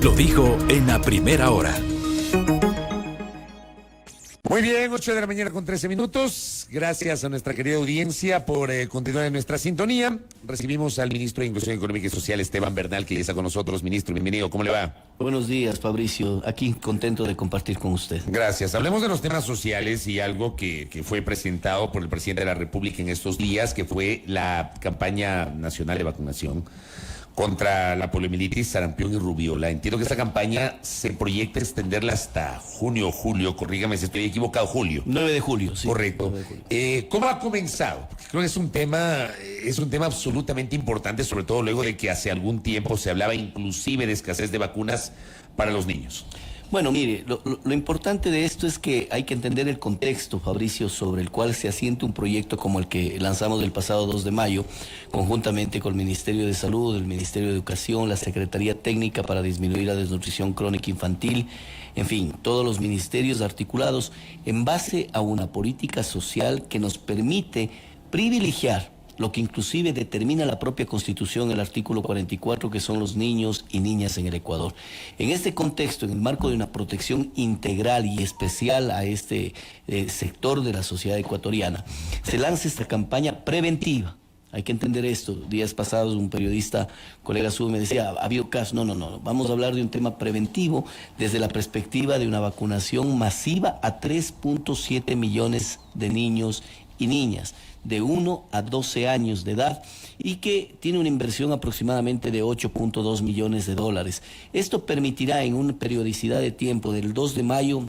lo dijo en la primera hora. Muy bien, 8 de la mañana con 13 minutos. Gracias a nuestra querida audiencia por continuar en nuestra sintonía. Recibimos al ministro de Inclusión Económica y Social, Esteban Bernal, que ya está con nosotros. Ministro, bienvenido. ¿Cómo le va? Buenos días, Fabricio. Aquí contento de compartir con usted. Gracias. Hablemos de los temas sociales y algo que fue presentado por el presidente de la República en estos días, que fue la campaña nacional de vacunación contra la poliomielitis, sarampión y rubiola. Entiendo que esta campaña se proyecta extenderla hasta junio o julio, corrígame si estoy equivocado, julio. 9 de julio, sí. Correcto. 9 de julio. ¿Cómo ha comenzado? Porque creo que es un tema absolutamente importante, sobre todo luego de que hace algún tiempo se hablaba inclusive de escasez de vacunas para los niños. Bueno, mire, lo importante de esto es que hay que entender el contexto, Fabricio, sobre el cual se asienta un proyecto como el que lanzamos el pasado 2 de mayo, conjuntamente con el Ministerio de Salud, el Ministerio de Educación, la Secretaría Técnica para disminuir la desnutrición crónica infantil, en fin, todos los ministerios articulados en base a una política social que nos permite privilegiar lo que inclusive determina la propia Constitución, el artículo 44, que son los niños y niñas en el Ecuador. En este contexto, en el marco de una protección integral y especial a este sector de la sociedad ecuatoriana, se lanza esta campaña preventiva. Hay que entender esto. Días pasados un periodista, colega suyo, me decía, ¿ha habido casos? No. Vamos a hablar de un tema preventivo desde la perspectiva de una vacunación masiva a 3.7 millones de niños y niñas de 1 a 12 años de edad y que tiene una inversión aproximadamente de 8.2 millones de dólares. Esto permitirá en una periodicidad de tiempo del 2 de mayo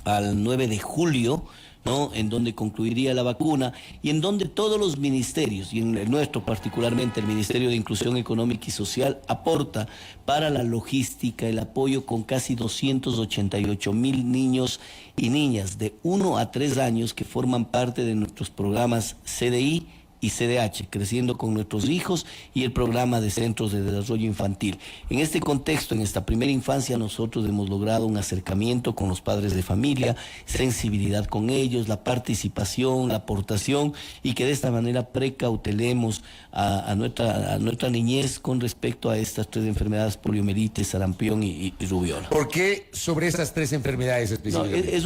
al 9 de julio, ¿no?, en donde concluiría la vacuna y en donde todos los ministerios, y en el nuestro particularmente el Ministerio de Inclusión Económica y Social, aporta para la logística, el apoyo con casi 288,000 niños y niñas de 1 a 3 años que forman parte de nuestros programas CDI y CDH, Creciendo con Nuestros Hijos, y el programa de Centros de Desarrollo Infantil. En este contexto, en esta primera infancia, nosotros hemos logrado un acercamiento con los padres de familia, sensibilidad con ellos, la participación, la aportación, y que de esta manera precautelemos a nuestra niñez con respecto a estas 3 enfermedades: poliomielitis, sarampión y rubiola. ¿Por qué sobre esas 3 enfermedades específicamente? No,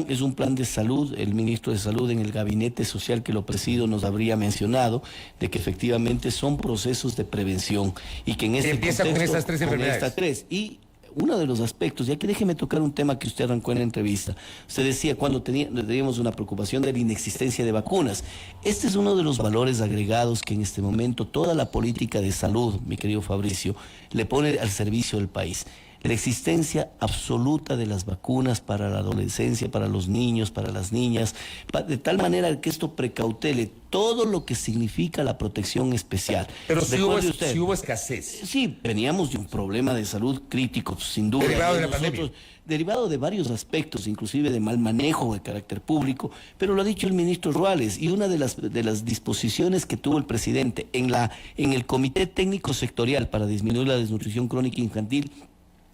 es un plan de salud. El ministro de Salud, en el gabinete social que lo presido, nos habría mencionado de que efectivamente son procesos de prevención y que en este empieza contexto, con estas 3 enfermedades. Estas 3. Y uno de los aspectos, ya que déjeme tocar un tema que usted arrancó en la entrevista. Usted decía cuando teníamos una preocupación de la inexistencia de vacunas. Este es uno de los valores agregados que en este momento toda la política de salud, mi querido Fabricio, le pone al servicio del país. La existencia absoluta de las vacunas para la adolescencia, para los niños, para las niñas, de tal manera que esto precautele todo lo que significa la protección especial. Pero si hubo escasez. Sí, veníamos de un problema de salud crítico, sin duda. Derivado de la pandemia. Derivado de varios aspectos, inclusive de mal manejo de carácter público, pero lo ha dicho el ministro Ruales, y una de las disposiciones que tuvo el presidente en el Comité Técnico Sectorial para disminuir la desnutrición crónica infantil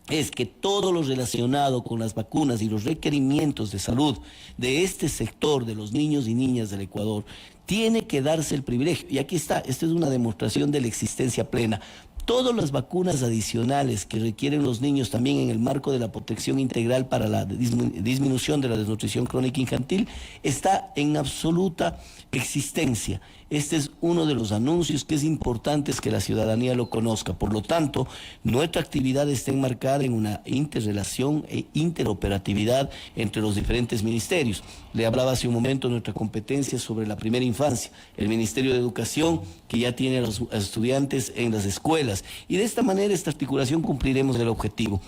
es que todo lo relacionado con las vacunas y los requerimientos de salud de este sector de los niños y niñas del Ecuador tiene que darse el privilegio. Y aquí está, esta es una demostración de la existencia plena. Todas las vacunas adicionales que requieren los niños también en el marco de la protección integral para la disminución de la desnutrición crónica infantil está en absoluta existencia. Este es uno de los anuncios que es importante que la ciudadanía lo conozca. Por lo tanto, nuestra actividad está enmarcada en una interrelación e interoperatividad entre los diferentes ministerios. Le hablaba hace un momento de nuestra competencia sobre la primera infancia, el Ministerio de Educación, que ya tiene a los estudiantes en las escuelas, y de esta manera, esta articulación, cumpliremos el objetivo.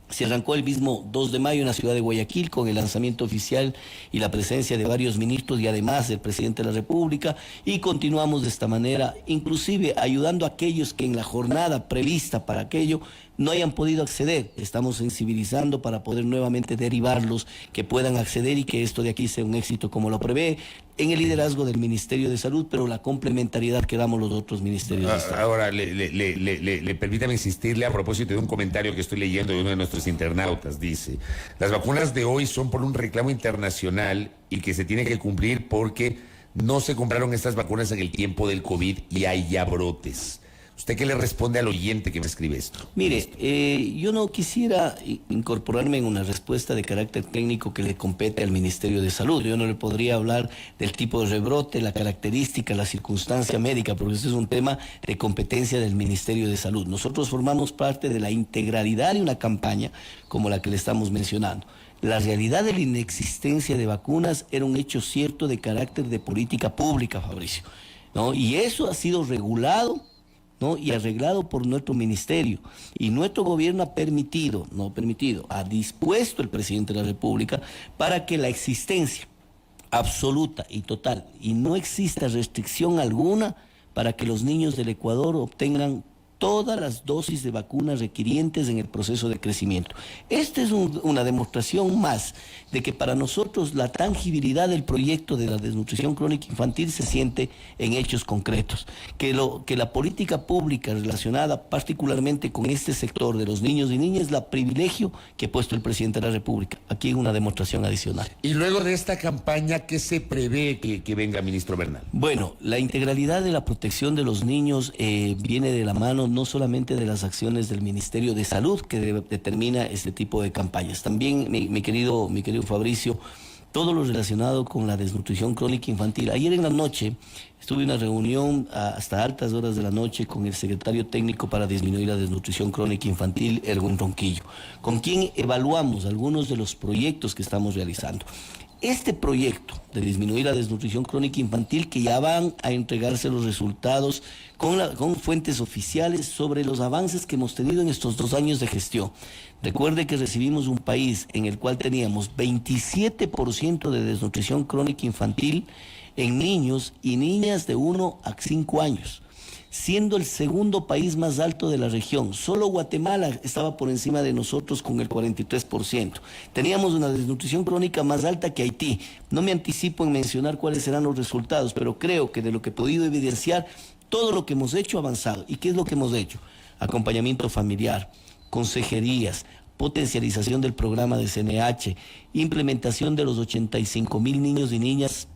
Se arrancó el mismo 2 de mayo en la ciudad de Guayaquil con el lanzamiento oficial y la presencia de varios ministros y además del presidente de la República, y continuamos de esta manera, inclusive ayudando a aquellos que en la jornada prevista para aquello no hayan podido acceder. Estamos sensibilizando para poder nuevamente derivarlos, que puedan acceder y que esto de aquí sea un éxito como lo prevé en el liderazgo del Ministerio de Salud, pero la complementariedad que damos los otros ministerios de Estado. Ahora, permítame insistirle a propósito de un comentario que estoy leyendo de uno de nuestros internautas. Dice, las vacunas de hoy son por un reclamo internacional y que se tiene que cumplir porque no se compraron estas vacunas en el tiempo del COVID y hay ya brotes. ¿Usted qué le responde al oyente que me escribe esto? Mire, yo no quisiera incorporarme en una respuesta de carácter técnico que le compete al Ministerio de Salud. Yo no le podría hablar del tipo de rebrote, la característica, la circunstancia médica, porque este es un tema de competencia del Ministerio de Salud. Nosotros formamos parte de la integralidad de una campaña como la que le estamos mencionando. La realidad de la inexistencia de vacunas era un hecho cierto de carácter de política pública, Fabricio, ¿no? Y eso ha sido regulado, ¿no? Y arreglado por nuestro ministerio. Y nuestro gobierno ha dispuesto el presidente de la República para que la existencia absoluta y total, y no exista restricción alguna para que los niños del Ecuador obtengan todas las dosis de vacunas requirientes en el proceso de crecimiento. Esta es una demostración más de que para nosotros la tangibilidad del proyecto de la desnutrición crónica infantil se siente en hechos concretos, que la política pública relacionada particularmente con este sector de los niños y niñas es la privilegio que ha puesto el presidente de la República. Aquí hay una demostración adicional. Y luego de esta campaña, ¿qué se prevé que venga, ministro Bernal? Bueno, la integralidad de la protección de los niños viene de la mano no solamente de las acciones del Ministerio de Salud que determina este tipo de campañas. También, mi querido Fabricio, todo lo relacionado con la desnutrición crónica infantil. Ayer en la noche estuve en una reunión hasta altas horas de la noche con el secretario técnico para disminuir la desnutrición crónica infantil, Erwin Ronquillo, con quien evaluamos algunos de los proyectos que estamos realizando. Este proyecto de disminuir la desnutrición crónica infantil, que ya van a entregarse los resultados con fuentes oficiales sobre los avances que hemos tenido en estos 2 años de gestión. Recuerde que recibimos un país en el cual teníamos 27% de desnutrición crónica infantil en niños y niñas de 1 a 5 años. Siendo el segundo país más alto de la región. Solo Guatemala estaba por encima de nosotros con el 43%. Teníamos una desnutrición crónica más alta que Haití. No me anticipo en mencionar cuáles serán los resultados, pero creo que de lo que he podido evidenciar, todo lo que hemos hecho ha avanzado. ¿Y qué es lo que hemos hecho? Acompañamiento familiar, consejerías, potencialización del programa de CNH, implementación de los 85,000 niños y niñas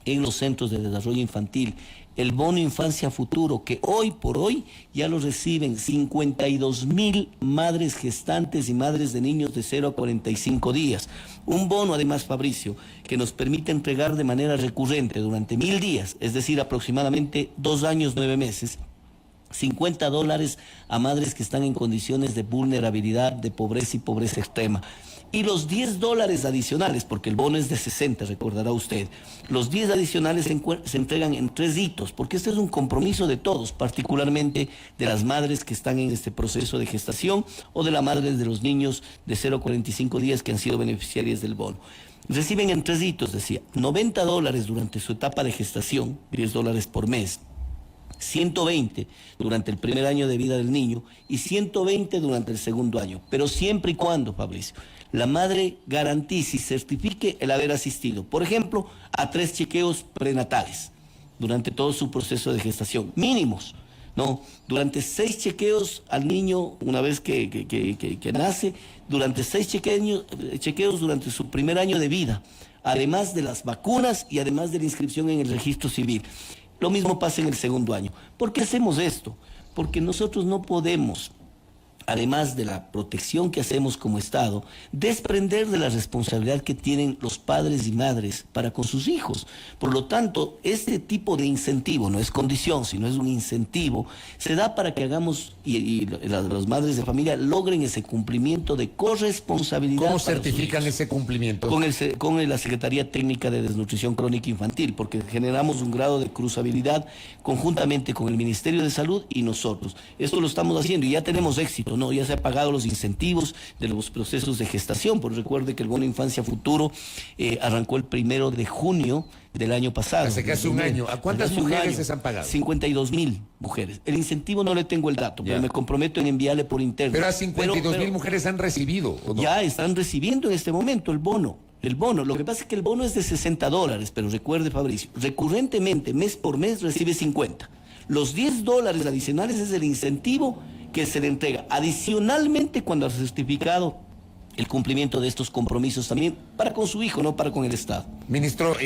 en los centros de desarrollo infantil, el bono Infancia Futuro, que hoy por hoy ya lo reciben 52,000 madres gestantes y madres de niños de 0 a 45 días. Un bono, además, Fabricio, que nos permite entregar de manera recurrente durante 1,000 días, es decir, aproximadamente 2 años, 9 meses, $50 a madres que están en condiciones de vulnerabilidad, de pobreza y pobreza extrema. Y los $10 adicionales, porque el bono es de 60, recordará usted, los 10 adicionales se entregan en 3 hitos, porque este es un compromiso de todos, particularmente de las madres que están en este proceso de gestación o de las madres de los niños de 0 a 45 días que han sido beneficiarias del bono. Reciben en 3 hitos, decía, $90 durante su etapa de gestación, $10 por mes, 120 durante el primer año de vida del niño y 120 durante el segundo año, pero siempre y cuando, Fabricio, la madre garantice y certifique el haber asistido, por ejemplo, a 3 chequeos prenatales durante todo su proceso de gestación, mínimos, ¿no? Durante 6 chequeos al niño una vez que nace, durante 6 chequeos durante su primer año de vida, además de las vacunas y además de la inscripción en el registro civil. Lo mismo pasa en el segundo año. ¿Por qué hacemos esto? Porque nosotros no podemos, además de la protección que hacemos como Estado, desprender de la responsabilidad que tienen los padres y madres para con sus hijos. Por lo tanto, este tipo de incentivo, no es condición, sino es un incentivo, se da para que hagamos y las madres de familia logren ese cumplimiento de corresponsabilidad. ¿Cómo certifican ese cumplimiento? Con la Secretaría Técnica de Desnutrición Crónica Infantil, porque generamos un grado de cruzabilidad conjuntamente con el Ministerio de Salud y nosotros. Esto lo estamos haciendo y ya tenemos éxito. No, ya se han pagado los incentivos de los procesos de gestación, porque recuerde que el bono Infancia Futuro arrancó el 1 de junio del año pasado. Hace casi un año. ¿A cuántas mujeres se han pagado? 52,000 mujeres. El incentivo no le tengo el dato, pero me comprometo en enviarle por interno. Pero a 52,000 mujeres han recibido, ¿o no? Ya están recibiendo en este momento el bono. El bono, lo que pasa es que el bono es de $60, pero recuerde, Fabricio, recurrentemente, mes por mes, recibe 50. Los $10 adicionales es el incentivo que se le entrega adicionalmente cuando ha certificado el cumplimiento de estos compromisos también para con su hijo, no para con el Estado. Ministro,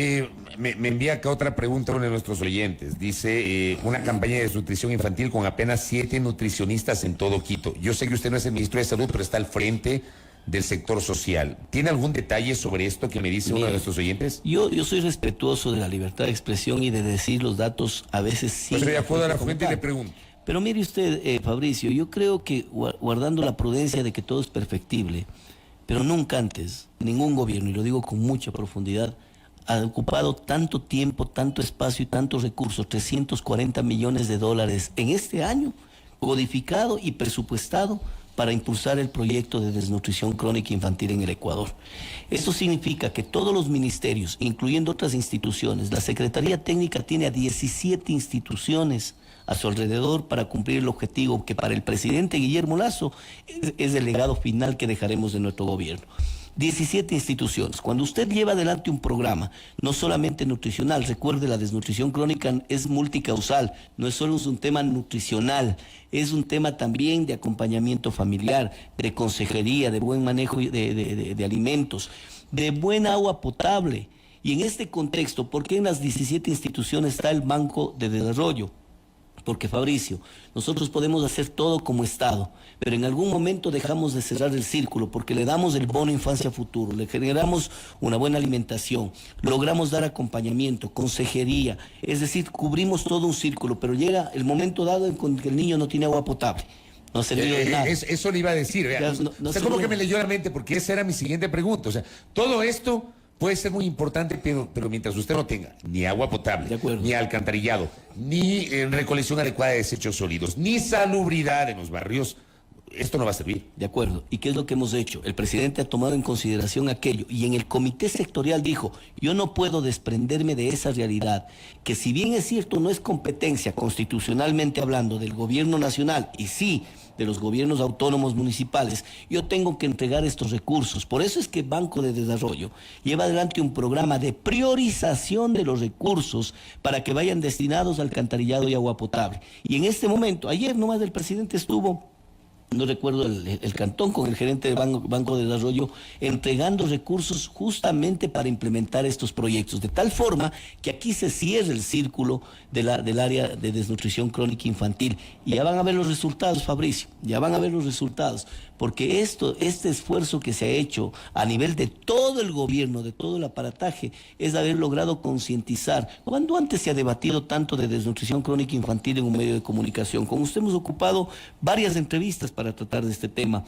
me envía acá otra pregunta uno de nuestros oyentes. Dice, una campaña de desnutrición infantil con apenas 7 nutricionistas en todo Quito. Yo sé que usted no es el ministro de Salud, pero está al frente del sector social. ¿Tiene algún detalle sobre esto que me dice uno de nuestros oyentes? Yo soy respetuoso de la libertad de expresión y de decir los datos a veces sí. Pues de acuerdo a la fuente y le pregunto. Pero mire usted, Fabricio, yo creo que guardando la prudencia de que todo es perfectible, pero nunca antes ningún gobierno, y lo digo con mucha profundidad, ha ocupado tanto tiempo, tanto espacio y tantos recursos, 340 millones de dólares en este año, codificado y presupuestado para impulsar el proyecto de desnutrición crónica infantil en el Ecuador. Esto significa que todos los ministerios, incluyendo otras instituciones, la Secretaría Técnica tiene a 17 instituciones a su alrededor para cumplir el objetivo que para el presidente Guillermo Lasso es el legado final que dejaremos de nuestro gobierno. 17 instituciones. Cuando usted lleva adelante un programa, no solamente nutricional, recuerde, la desnutrición crónica es multicausal, no es solo un tema nutricional, es un tema también de acompañamiento familiar, de consejería, de buen manejo de alimentos, de buena agua potable. Y en este contexto, ¿por qué en las 17 instituciones está el Banco de Desarrollo? Porque, Fabricio, nosotros podemos hacer todo como Estado, pero en algún momento dejamos de cerrar el círculo porque le damos el bono infancia futuro, le generamos una buena alimentación, logramos dar acompañamiento, consejería, es decir, cubrimos todo un círculo, pero llega el momento dado en que el niño no tiene agua potable. No ha servido de nada. Eso le iba a decir. Vea, usted como que me leyó la mente, porque esa era mi siguiente pregunta. O sea, todo esto puede ser muy importante, pero mientras usted no tenga ni agua potable, ni alcantarillado, ni recolección adecuada de desechos sólidos, ni salubridad en los barrios, esto no va a servir. De acuerdo. ¿Y qué es lo que hemos hecho? El presidente ha tomado en consideración aquello y en el comité sectorial dijo, yo no puedo desprenderme de esa realidad, que si bien es cierto no es competencia constitucionalmente hablando del gobierno nacional y sí de los gobiernos autónomos municipales, yo tengo que entregar estos recursos. Por eso es que Banco de Desarrollo lleva adelante un programa de priorización de los recursos para que vayan destinados al alcantarillado y agua potable. Y en este momento, ayer nomás el presidente estuvo, no recuerdo el cantón, con el gerente del Banco de Desarrollo, entregando recursos justamente para implementar estos proyectos, de tal forma que aquí se cierre el círculo del área de desnutrición crónica infantil. Y ya van a ver los resultados, Fabricio, ya van a ver los resultados, porque este esfuerzo que se ha hecho a nivel de todo el gobierno, de todo el aparataje, es haber logrado concientizar. Cuando antes se ha debatido tanto de desnutrición crónica infantil en un medio de comunicación, con usted hemos ocupado varias entrevistas para tratar de este tema.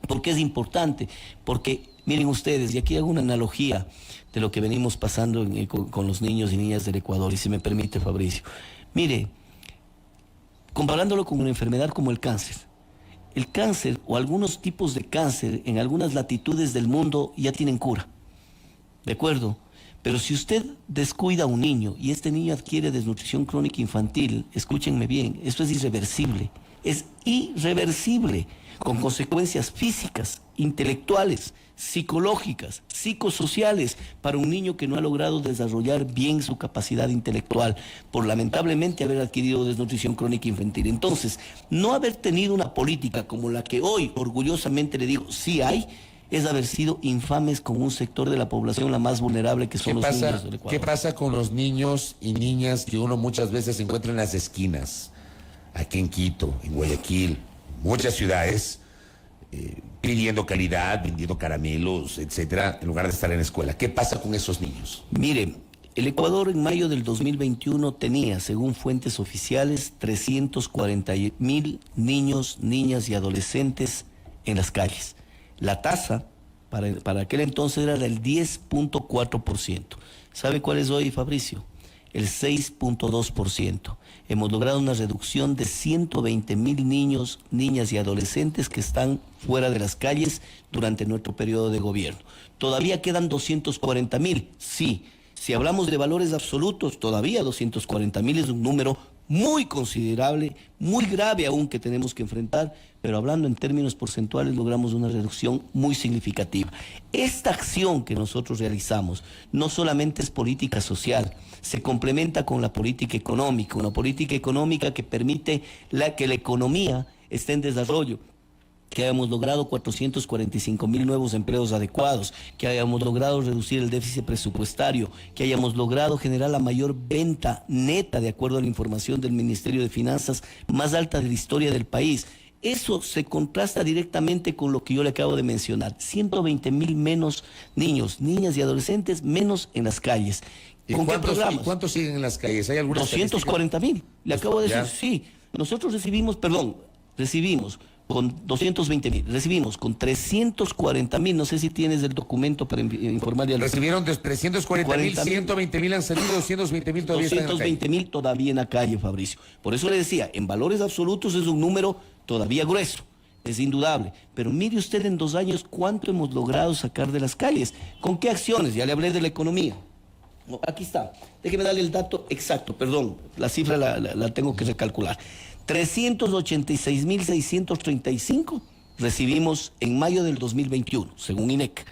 ¿Por qué es importante? Porque, miren ustedes, y aquí hago una analogía de lo que venimos pasando con los niños y niñas del Ecuador, y si me permite, Fabricio. Mire, comparándolo con una enfermedad como el cáncer o algunos tipos de cáncer en algunas latitudes del mundo ya tienen cura, ¿de acuerdo? Pero si usted descuida a un niño y este niño adquiere desnutrición crónica infantil, escúchenme bien, esto es irreversible. Es irreversible, con consecuencias físicas, intelectuales, psicológicas, psicosociales, para un niño que no ha logrado desarrollar bien su capacidad intelectual, por lamentablemente haber adquirido desnutrición crónica infantil. Entonces, no haber tenido una política como la que hoy orgullosamente le digo, sí hay, es haber sido infames con un sector de la población la más vulnerable, que son los niños del Ecuador. ¿Qué pasa con los niños y niñas que uno muchas veces encuentra en las esquinas? Aquí en Quito, en Guayaquil, muchas ciudades, pidiendo calidad, vendiendo caramelos, etcétera, en lugar de estar en la escuela. ¿Qué pasa con esos niños? Mire, el Ecuador en mayo del 2021 tenía, según fuentes oficiales, 340,000 niños, niñas y adolescentes en las calles. La tasa para aquel entonces era del 10.4%. ¿Sabe cuál es hoy, Fabricio? El 6.2%. Hemos logrado una reducción de 120,000 niños, niñas y adolescentes que están fuera de las calles durante nuestro periodo de gobierno. ¿Todavía quedan 240,000? Sí. Si hablamos de valores absolutos, todavía 240,000 es un número muy considerable, muy grave aún, que tenemos que enfrentar, pero hablando en términos porcentuales logramos una reducción muy significativa. Esta acción que nosotros realizamos no solamente es política social, se complementa con la política económica, una política económica que permite que la economía esté en desarrollo, que hayamos logrado 445,000 nuevos empleos adecuados, que hayamos logrado reducir el déficit presupuestario, que hayamos logrado generar la mayor venta neta, de acuerdo a la información del Ministerio de Finanzas, más alta de la historia del país. Eso se contrasta directamente con lo que yo le acabo de mencionar. 120,000 menos niños, niñas y adolescentes menos en las calles. ¿Con qué programas? ¿Y cuántos siguen en las calles? ¿Hay alguna 240,000. Le acabo de decir, sí. Nosotros recibimos con 220,000, recibimos con 340,000, no sé si tienes el documento para informarle. Recibieron de 340,000, 120,000 han salido, 220,000 todavía están en la calle. 220,000 todavía en la calle, Fabricio. Por eso le decía, en valores absolutos es un número todavía grueso, es indudable. Pero mire usted en 2 años cuánto hemos logrado sacar de las calles. ¿Con qué acciones? Ya le hablé de la economía. Aquí está, déjeme darle el dato exacto, perdón, la cifra la tengo que recalcular. 386,635 recibimos en mayo del 2021, según INEC.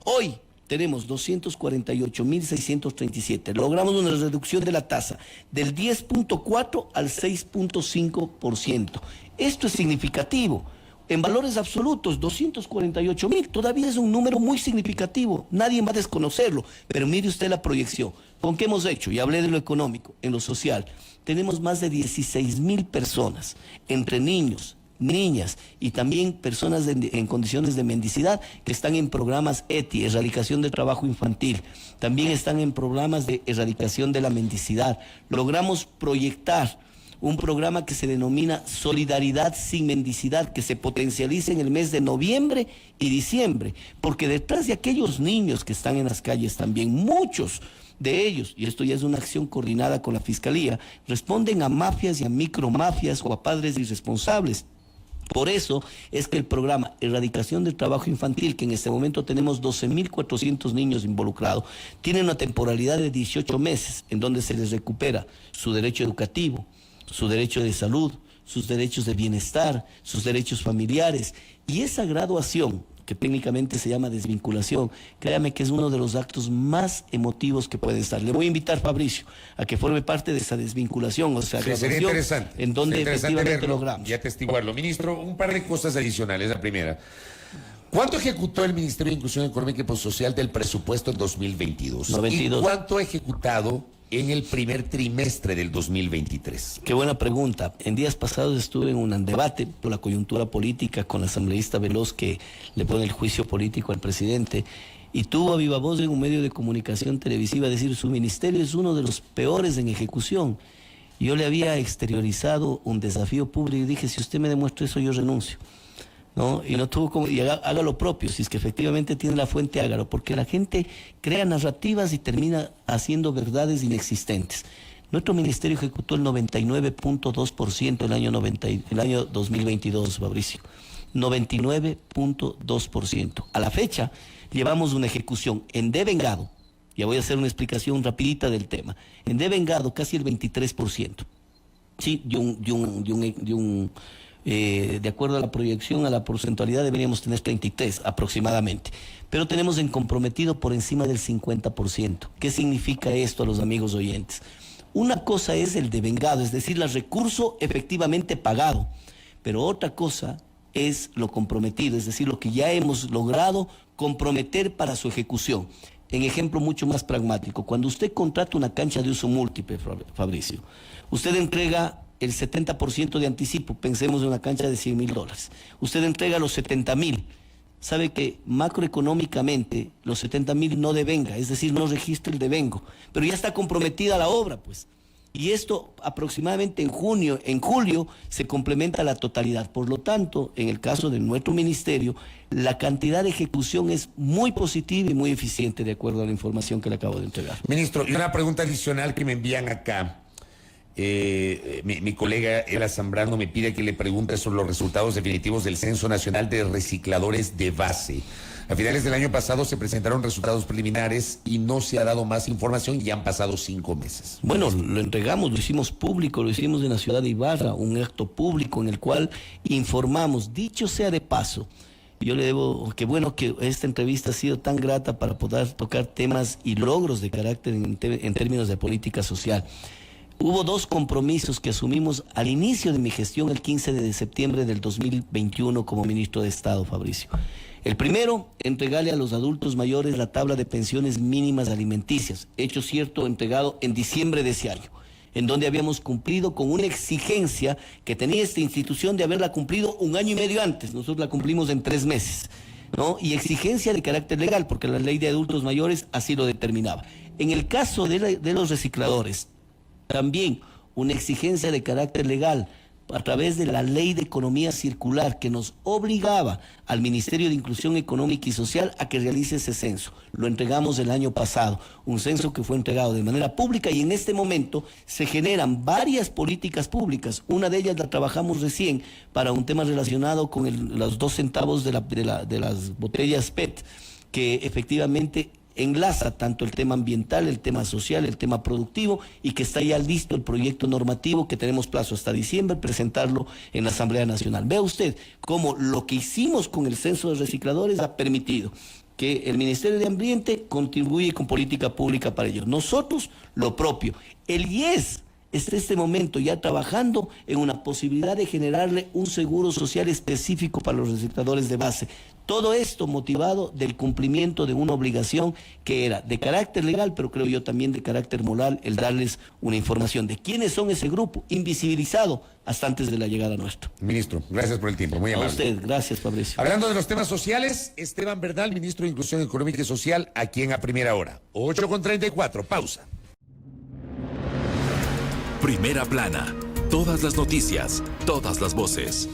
Hoy tenemos 248,637. Logramos una reducción de la tasa del 10.4 al 6.5%. Esto es significativo. En valores absolutos, 248,000, todavía es un número muy significativo, nadie va a desconocerlo, pero mire usted la proyección. ¿Con qué hemos hecho? Y hablé de lo económico, en lo social. Tenemos más de 16,000 personas, entre niños, niñas y también personas en condiciones de mendicidad que están en programas ETI, erradicación del trabajo infantil, también están en programas de erradicación de la mendicidad. Logramos proyectar un programa que se denomina Solidaridad sin Mendicidad, que se potencializa en el mes de noviembre y diciembre, porque detrás de aquellos niños que están en las calles también, muchos de ellos, y esto ya es una acción coordinada con la Fiscalía, responden a mafias y a micromafias o a padres irresponsables. Por eso es que el programa Erradicación del Trabajo Infantil, que en este momento tenemos 12,400 niños involucrados, tiene una temporalidad de 18 meses, en donde se les recupera su derecho educativo, su derecho de salud, sus derechos de bienestar, sus derechos familiares. Y esa graduación, que técnicamente se llama desvinculación, créame que es uno de los actos más emotivos que pueden estar. Le voy a invitar, Fabricio, a que forme parte de esa desvinculación, o sea, sí, sería interesante, en donde efectivamente logramos. Y atestiguarlo. Ministro, un par de cosas adicionales. La primera, ¿cuánto ejecutó el Ministerio de Inclusión Económica y Social del presupuesto en 2022? 92. ¿Y cuánto ha ejecutado en el primer trimestre del 2023? Qué buena pregunta. En días pasados estuve en un debate por la coyuntura política con la asambleísta Veloz, que le pone el juicio político al presidente, y tuvo a viva voz en un medio de comunicación televisiva decir: su ministerio es uno de los peores en ejecución. Yo le había exteriorizado un desafío público y dije: si usted me demuestra eso, yo renuncio. ¿No? Y no tuvo como, y haga lo propio, si es que efectivamente tiene la fuente, hágalo, porque la gente crea narrativas y termina haciendo verdades inexistentes. Nuestro ministerio ejecutó el 99.2% el año 2022, Fabricio. 99.2%. A la fecha, llevamos una ejecución en devengado, ya voy a hacer una explicación rapidita del tema, en devengado casi el 23%. Sí, de acuerdo a la proyección, a la porcentualidad deberíamos tener 33 aproximadamente, pero tenemos en comprometido por encima del 50%. ¿Qué significa esto a los amigos oyentes? Una cosa es el devengado, es decir, el recurso efectivamente pagado, pero otra cosa es lo comprometido, es decir, lo que ya hemos logrado comprometer para su ejecución. En ejemplo mucho más pragmático, cuando usted contrata una cancha de uso múltiple, Fabricio, usted entrega el 70% de anticipo, pensemos en una cancha de $100,000. Usted entrega los 70,000. Sabe que macroeconómicamente los 70,000 no devenga, es decir, no registra el devengo, pero ya está comprometida la obra, pues. Y esto aproximadamente en julio se complementa la totalidad. Por lo tanto, en el caso de nuestro ministerio, la cantidad de ejecución es muy positiva y muy eficiente, de acuerdo a la información que le acabo de entregar. Ministro, y una pregunta adicional que me envían acá. Mi colega Ela Zambrano me pide que le pregunte sobre los resultados definitivos del Censo Nacional de Recicladores de Base. A finales del año pasado se presentaron resultados preliminares y no se ha dado más información y han pasado 5 meses. Bueno, lo entregamos, lo hicimos público, lo hicimos en la ciudad de Ibarra, un acto público en el cual informamos. Dicho sea de paso, yo le debo, que bueno que esta entrevista ha sido tan grata para poder tocar temas y logros de carácter en términos de política social. Hubo dos compromisos que asumimos al inicio de mi gestión el 15 de septiembre del 2021 como ministro de Estado, Fabricio. El primero, entregarle a los adultos mayores la tabla de pensiones mínimas alimenticias, hecho cierto, entregado en diciembre de ese año, en donde habíamos cumplido con una exigencia que tenía esta institución de haberla cumplido 1 año y medio antes. Nosotros la cumplimos en 3 meses, ¿no? Y exigencia de carácter legal, porque la ley de adultos mayores así lo determinaba. En el caso de los recicladores, también una exigencia de carácter legal a través de la Ley de Economía Circular que nos obligaba al Ministerio de Inclusión Económica y Social a que realice ese censo. Lo entregamos el año pasado, un censo que fue entregado de manera pública, y en este momento se generan varias políticas públicas. Una de ellas la trabajamos recién para un tema relacionado con los 2 centavos de las botellas PET, que efectivamente enlaza tanto el tema ambiental, el tema social, el tema productivo, y que está ya listo el proyecto normativo que tenemos plazo hasta diciembre presentarlo en la Asamblea Nacional. Vea usted cómo lo que hicimos con el censo de recicladores ha permitido que el Ministerio de Ambiente contribuye con política pública para ello. Nosotros lo propio. El IES está en este momento ya trabajando en una posibilidad de generarle un seguro social específico para los recicladores de base. Todo esto motivado del cumplimiento de una obligación que era de carácter legal, pero creo yo también de carácter moral, el darles una información de quiénes son ese grupo, invisibilizado hasta antes de la llegada nuestra. Ministro, gracias por el tiempo, muy amable. A usted, gracias, Fabricio. Hablando de los temas sociales, Esteban Bernal, ministro de Inclusión Económica y Social, aquí en A Primera Hora. 8:34, pausa. Primera Plana. Todas las noticias, todas las voces.